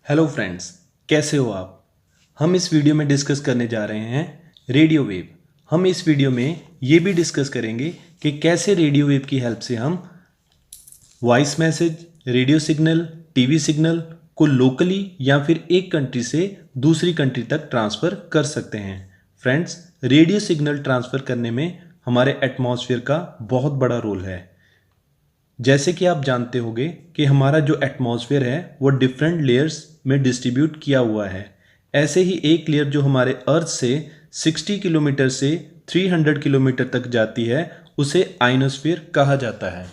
Hello friends, कैसे हो आप। हम इस वीडियो में डिस्कस करने जा रहे हैं रेडियो वेव। हम इस वीडियो में ये भी डिस्कस करेंगे कि कैसे रेडियो वेव की हेल्प से हम voice message, radio signal, TV signal को लोकली या फिर एक कंट्री से दूसरी कंट्री तक ट्रांसफ़र कर सकते हैं। फ्रेंड्स, रेडियो सिग्नल ट्रांसफ़र करने में हमारे एटमॉस्फेयर का बहुत बड़ा रोल है। जैसे कि आप जानते होंगे कि हमारा जो एटमॉस्फेयर है वो डिफरेंट लेयर्स में डिस्ट्रीब्यूट किया हुआ है। ऐसे ही एक लेयर जो हमारे अर्थ से 60 किलोमीटर से 300 किलोमीटर तक जाती है उसे आइनोस्फीयर कहा जाता है।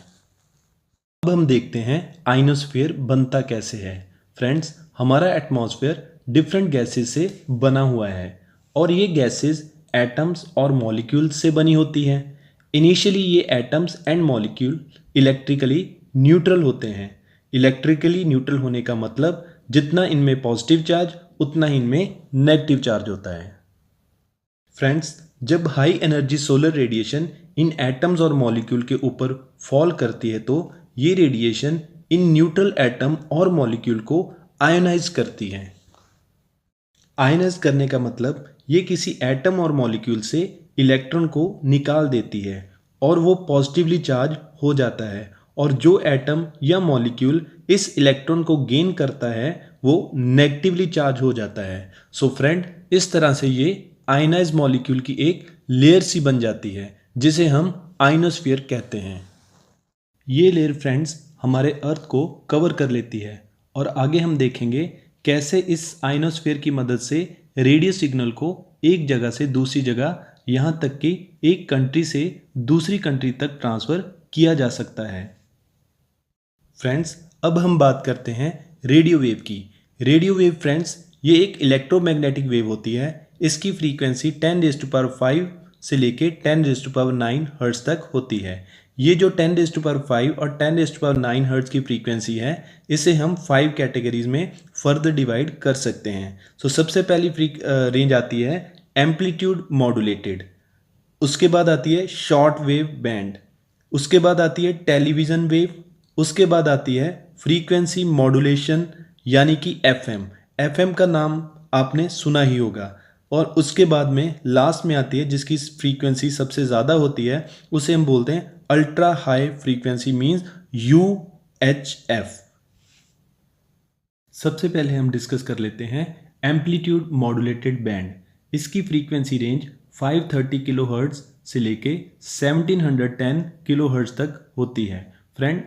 अब हम देखते हैं आइनोस्फीयर बनता कैसे है। फ्रेंड्स, हमारा एटमॉस्फेयर डिफरेंट गैसेस से बना हुआ है और ये गैसेस एटम्स और मॉलिक्यूल्स से बनी होती हैं। इनिशियली ये atoms and molecule electrically neutral होते हैं। इलेक्ट्रिकली न्यूट्रल होने का मतलब जितना इनमें पॉजिटिव चार्ज उतना ही इनमें नेगेटिव चार्ज होता है। फ्रेंड्स, जब high energy solar radiation in atoms और मॉलिक्यूल के ऊपर फॉल करती है तो ये रेडिएशन इन न्यूट्रल एटम और मॉलिक्यूल को आयोनाइज करती है। आयोनाइज करने का मतलब ये किसी एटम और मॉलिक्यूल से इलेक्ट्रॉन को निकाल देती है और वो पॉजिटिवली चार्ज हो जाता है, और जो एटम या मॉलिक्यूल इस इलेक्ट्रॉन को गेन करता है वो नेगेटिवली चार्ज हो जाता है। सो फ्रेंड, इस तरह से ये आयनाइज मॉलिक्यूल की एक लेयर सी बन जाती है जिसे हम आइनोस्फीयर कहते हैं। ये लेयर फ्रेंड्स हमारे अर्थ को कवर कर लेती है और आगे हम देखेंगे कैसे इस आइनोस्फीयर की मदद से रेडियो सिग्नल को एक जगह से दूसरी जगह, यहाँ तक कि एक कंट्री से दूसरी कंट्री तक ट्रांसफ़र किया जा सकता है। फ्रेंड्स, अब हम बात करते हैं रेडियो वेव की। रेडियो वेव फ्रेंड्स ये एक इलेक्ट्रोमैग्नेटिक वेव होती है। इसकी फ्रीक्वेंसी 10⁵ से लेके 10⁹ हर्ट्ज तक होती है। ये जो 10⁵ और 10⁹ हर्ट्ज की फ्रीक्वेंसी है इसे हम 5 कैटेगरीज में फर्दर डिवाइड कर सकते हैं। सो सबसे पहली रेंज आती है एम्पलीट्यूड मॉड्यूलेटेड, उसके बाद आती है शॉर्ट वेव बैंड, उसके बाद आती है टेलीविज़न वेव, उसके बाद आती है फ्रीक्वेंसी मॉड्यूलेशन यानी कि एफएम। एफएम का नाम आपने सुना ही होगा। और उसके बाद में लास्ट में आती है जिसकी फ्रीक्वेंसी सबसे ज़्यादा होती है, उसे हम बोलते हैं ultra high frequency, means UHF. सबसे पहले हम डिस्कस कर लेते हैं एम्पलीट्यूड मॉड्यूलेटेड बैंड। इसकी फ्रीक्वेंसी रेंज 530 किलोहर्ट्ज से लेके 1710 किलोहर्ट्ज तक होती है। फ्रेंड,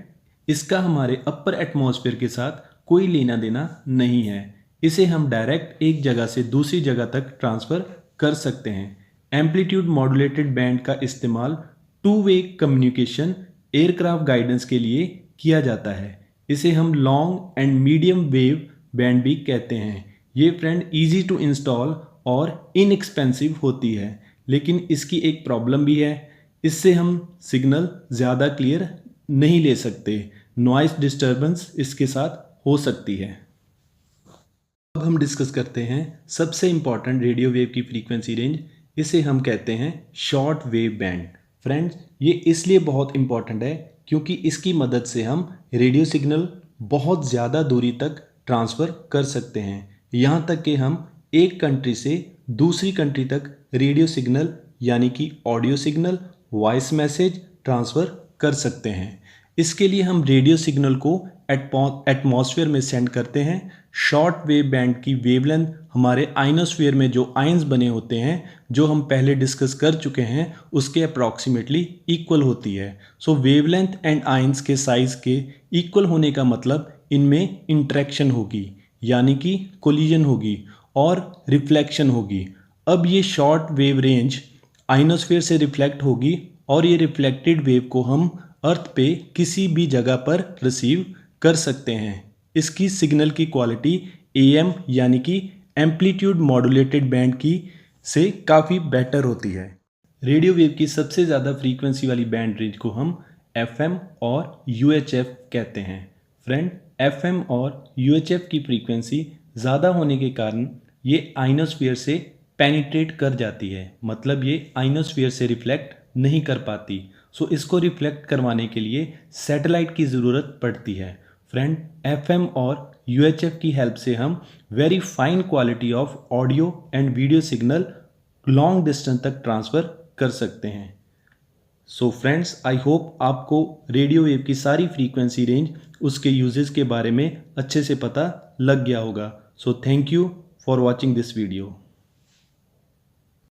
इसका हमारे अपर एटमॉस्फेयर के साथ कोई लेना देना नहीं है। इसे हम डायरेक्ट एक जगह से दूसरी जगह तक ट्रांसफ़र कर सकते हैं। एम्पलीट्यूड मॉड्यूलेटेड बैंड का इस्तेमाल two way communication, aircraft guidance के लिए किया जाता है। इसे हम long and medium wave band भी कहते हैं। ये फ्रेंड इजी टू इंस्टॉल और इनएक्सपेंसिव होती है, लेकिन इसकी एक प्रॉब्लम भी है, इससे हम सिग्नल ज़्यादा क्लियर नहीं ले सकते। नॉइस डिस्टर्बेंस इसके साथ हो सकती है। अब हम डिस्कस करते हैं सबसे इम्पॉर्टेंट रेडियो वेव की फ्रीक्वेंसी रेंज। इसे हम कहते हैं शॉर्ट वेव बैंड। फ्रेंड्स, ये इसलिए बहुत इम्पॉर्टेंट है क्योंकि इसकी मदद से हम रेडियो सिग्नल बहुत ज़्यादा दूरी तक ट्रांसफ़र कर सकते हैं। यहाँ तक कि हम एक कंट्री से दूसरी कंट्री तक रेडियो सिग्नल यानी कि audio signal, voice message transfer कर सकते हैं। इसके लिए हम रेडियो सिग्नल को एटमॉस्फेयर में सेंड करते हैं। शॉर्ट वेव बैंड की वेवलेंथ हमारे आइनोस्फीयर में जो आयंस बने होते हैं, जो हम पहले डिस्कस कर चुके हैं, उसके अप्रॉक्सीमेटली इक्वल होती है। सो वेवलेंथ एंड आयंस के साइज़ के इक्वल होने का मतलब इनमें इंटरेक्शन होगी, यानी कि कोलिजन होगी और रिफ्लेक्शन होगी। अब ये शॉर्ट वेव रेंज आइनोस्फीयर से रिफ्लेक्ट होगी और ये रिफ्लेक्टेड वेव को हम अर्थ पे किसी भी जगह पर रिसीव कर सकते हैं। इसकी सिग्नल की क्वालिटी एएम यानी कि एम्पलीट्यूड मॉड्यूलेटेड बैंड की से काफ़ी बेटर होती है। रेडियो वेव की सबसे ज़्यादा फ्रीक्वेंसी वाली बैंड रेंज को हम एफएम और यूएचएफ कहते हैं। फ्रेंड, एफएम और यूएचएफ की फ्रीक्वेंसी ज़्यादा होने के कारण ये आइनोस्फीयर से पेनिट्रेट कर जाती है, मतलब ये आइनोस्फीयर से रिफ्लेक्ट नहीं कर पाती। सो इसको रिफ्लेक्ट करवाने के लिए सैटेलाइट की ज़रूरत पड़ती है। फ्रेंड, एफएम और UHF की हेल्प से हम very fine quality of audio and video signal long distance तक ट्रांसफ़र कर सकते हैं। सो फ्रेंड्स, आई होप आपको रेडियो वेव की सारी फ्रीक्वेंसी रेंज, उसके यूजेस के बारे में अच्छे से पता लग गया होगा। So thank you for watching this video.